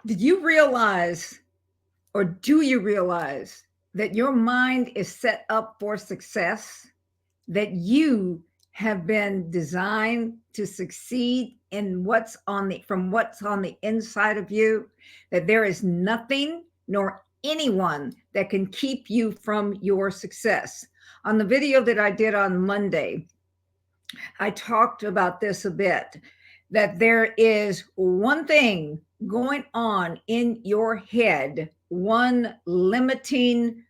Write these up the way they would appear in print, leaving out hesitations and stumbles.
Did you realize, or do you realize, that your mind is set up for success? That you have been designed to succeed in what's on the inside of you, that there is nothing nor anyone that can keep you from your success. On the video that I did on Monday, I talked about this a bit, that there is one thing going on in your head, one limiting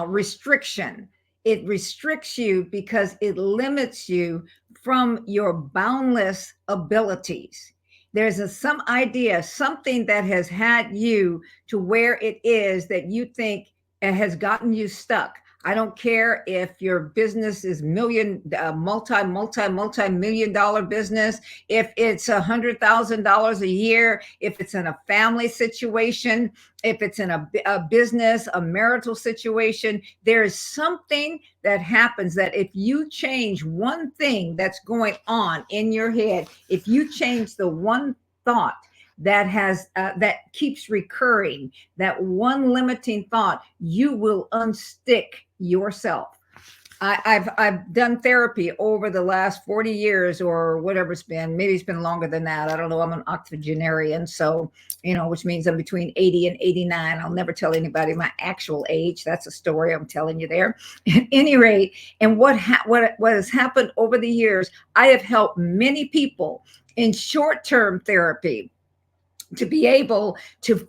restriction. It restricts you because it limits you from your boundless abilities. There's some idea, something that has had you to where it is that you think it has gotten you stuck. I don't care if your business is multi million dollar business, if it's $100,000 a year, if it's in a family situation, if it's in a business, a marital situation. There is something that happens that if you change one thing that's going on in your head, if you change the one thought that keeps recurring, that one limiting thought, you will unstick yourself. I've done therapy over the last 40 years or whatever it's been. Maybe it's been longer than that. I don't know. I'm an octogenarian, so which means I'm between 80 and 89. I'll never tell anybody my actual age. That's a story I'm telling you there. At any rate, and what has happened over the years, I have helped many people in short-term therapy to be able to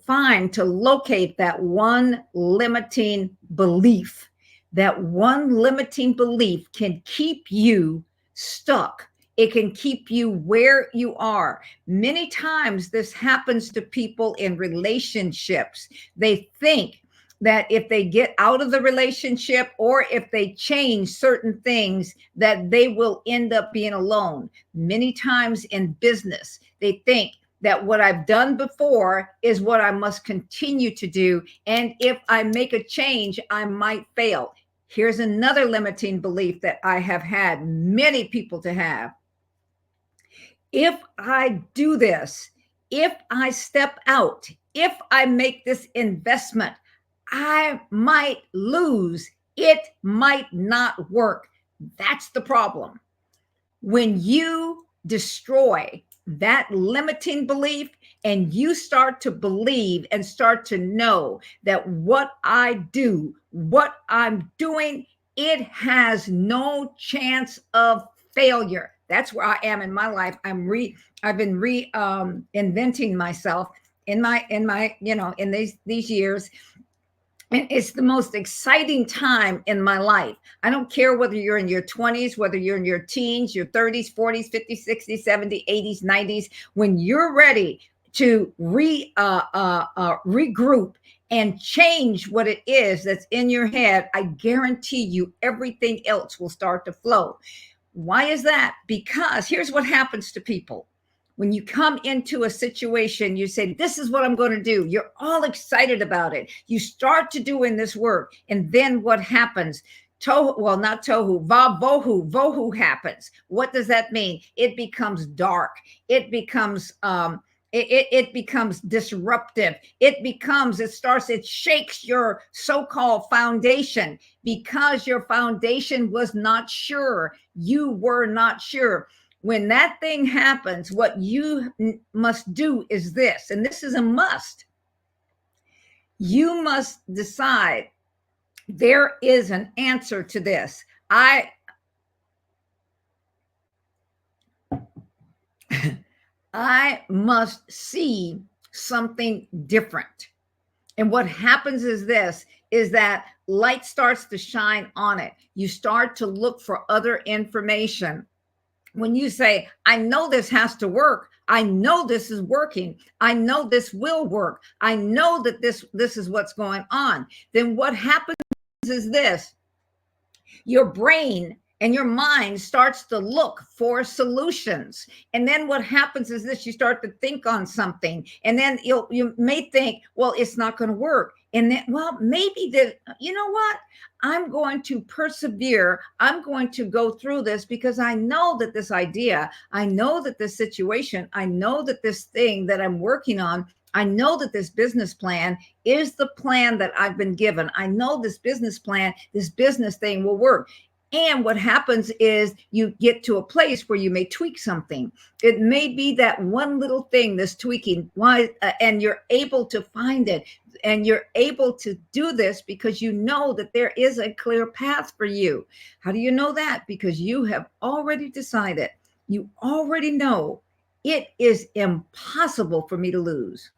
locate that one limiting belief. That one limiting belief can keep you stuck. It can keep you where you are. Many times this happens to people in relationships. They think that if they get out of the relationship or if they change certain things, that they will end up being alone. Many times in business, they think that what I've done before is what I must continue to do. And if I make a change, I might fail. Here's another limiting belief that I have had many people to have. If I do this, if I step out, if I make this investment, I might lose. It might not work. That's the problem. When you destroy that limiting belief and you start to believe and start to know that what I do, what I'm doing, it has no chance of failure. That's where I am in my life. I've been inventing myself in these years. And it's the most exciting time in my life. I don't care whether you're in your 20s, whether you're in your teens, your 30s, 40s, 50s, 60s, 70s, 80s, 90s. When you're ready to regroup and change what it is that's in your head, I guarantee you everything else will start to flow. Why is that? Because here's what happens to people. When you come into a situation, you say, this is what I'm going to do. You're all excited about it. You start to doing this work. And then what happens? Not tohu, vohu happens. What does that mean? It becomes dark. It becomes, it becomes disruptive. It shakes your so-called foundation because your foundation was not sure. You were not sure. When that thing happens, what you must do is this, and this is a must. You must decide there is an answer to this. I must see something different. And what happens is that light starts to shine on it. You start to look for other information. When you say, I know this has to work. I know this is working. I know this will work. I know that this is what's going on. Then what happens is this. Your brain and your mind starts to look for solutions. And then what happens is this, you start to think on something, and then you may think, well, it's not going to work. And then, well, maybe you know what? I'm going to persevere. I'm going to go through this because I know that this idea, I know that this situation, I know that this thing that I'm working on, I know that this business plan is the plan that I've been given. I know this business plan, this business thing will work. And what happens is you get to a place where you may tweak something. It may be that one little thing, this tweaking, and you're able to find it. And you're able to do this because you know that there is a clear path for you. How do you know that? Because you have already decided, you already know it is impossible for me to lose.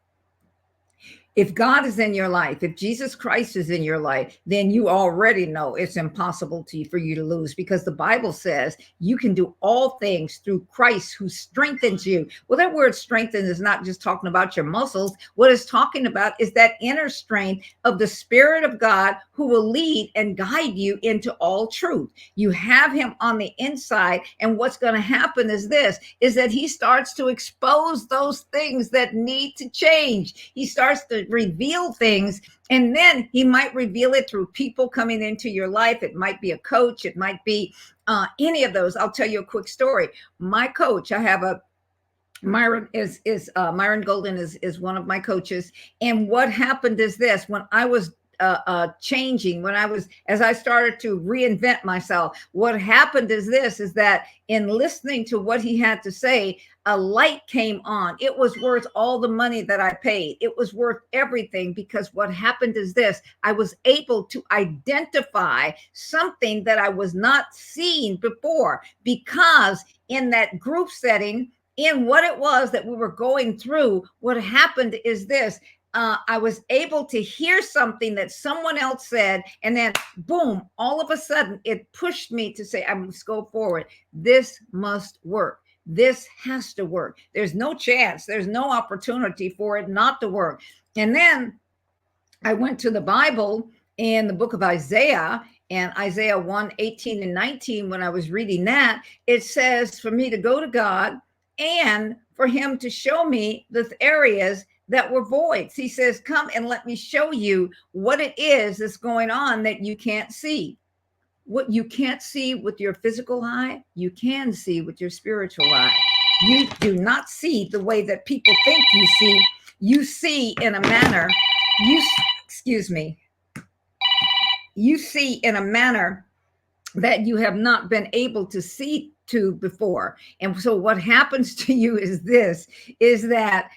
If God is in your life, if Jesus Christ is in your life, then you already know it's impossible for you to lose, because the Bible says you can do all things through Christ who strengthens you. Well, that word strengthen is not just talking about your muscles. What it's talking about is that inner strength of the Spirit of God who will lead and guide you into all truth. You have him on the inside. And what's going to happen is this, is that he starts to expose those things that need to change. He starts to reveal things, and then he might reveal it through people coming into your life. It might be a coach, it might be any of those. I'll tell you a quick story. My coach, I have a Myron Myron Golden is one of my coaches. And what happened is this: when I was changing, as I started to reinvent myself, what happened is this, is that in listening to what he had to say, a light came on. It was worth all the money that I paid. It was worth everything, because what happened is this: I was able to identify something that I was not seeing before, because in that group setting, in what it was that we were going through, what happened is this: I was able to hear something that someone else said, and then boom, all of a sudden it pushed me to say, I must go forward. This must work. This has to work. There's no chance. There's no opportunity for it not to work. And then I went to the Bible in the book of Isaiah, and Isaiah 1:18-19, when I was reading that, it says for me to go to God and for him to show me the areas that were voids. He says, come and let me show you what it is that's going on that you can't see. What you can't see with your physical eye, you can see with your spiritual eye. You do not see the way that people think you see. You see in a manner, you see in a manner that you have not been able to see to before. And so what happens to you is this, is that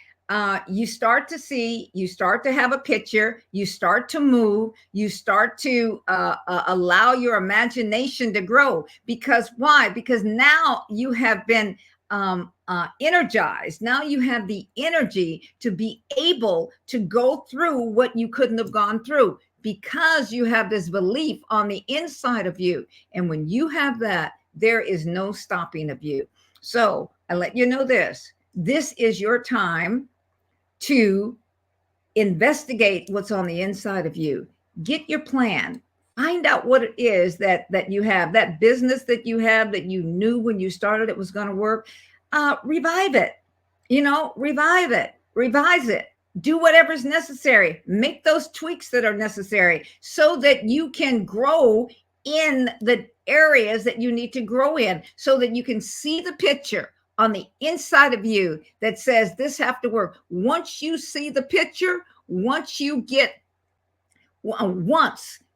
you start to see, you start to have a picture, you start to move, you start to allow your imagination to grow. Because why? Because now you have been energized. Now you have the energy to be able to go through what you couldn't have gone through, because you have this belief on the inside of you. And when you have that, there is no stopping of you. So I let you know this is your time to investigate what's on the inside of you. Get your plan. Find out what it is that you have, that business that you have that you knew when you started it was going to work. Revive it, revive it, revise it. Do whatever's necessary. Make those tweaks that are necessary so that you can grow in the areas that you need to grow in, so that you can see the picture on the inside of you that says this have to work. Once you see the picture, once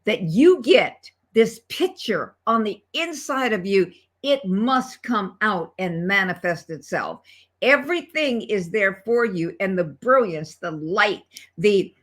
that you get this picture on the inside of you, it must come out and manifest itself. Everything is there for you, and the brilliance, the light, the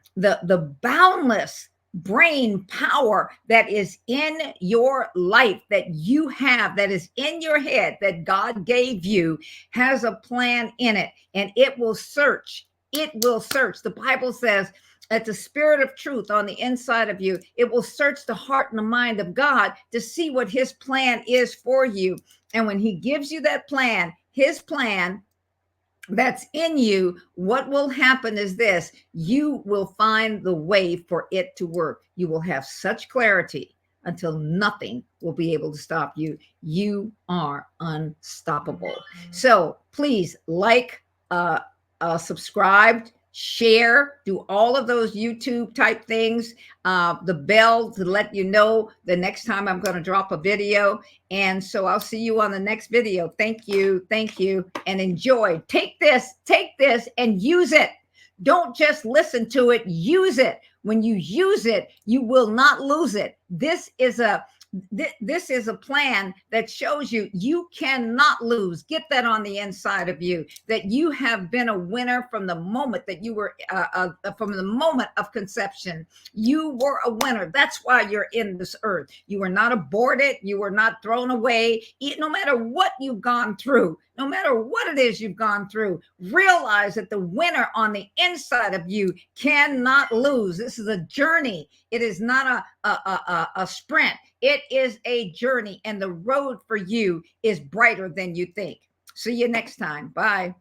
boundless brain power that is in your life, that you have, that is in your head, that God gave you, has a plan in it, and it will search. It will search. The Bible says that the Spirit of truth on the inside of you, it will search the heart and the mind of God to see what his plan is for you. And when he gives you that plan, his plan that's in you, what will happen is this: you will find the way for it to work. You will have such clarity until nothing will be able to stop you. You are unstoppable. So please subscribe, share, do all of those YouTube type things, the bell to let you know the next time I'm going to drop a video. And so I'll see you on the next video. Thank you, and enjoy. Take this and use it. Don't just listen to it, use it. When you use it, you will not lose it. This is a plan that shows you you cannot lose. Get that on the inside of you, that you have been a winner from the moment that you were from the moment of conception. You were a winner. That's why you're in this earth. You were not aborted. You were not thrown away. No matter what you've gone through, no matter what it is you've gone through, realize that the winner on the inside of you cannot lose. This is a journey. It is not a sprint. It is a journey, and the road for you is brighter than you think. See you next time. Bye.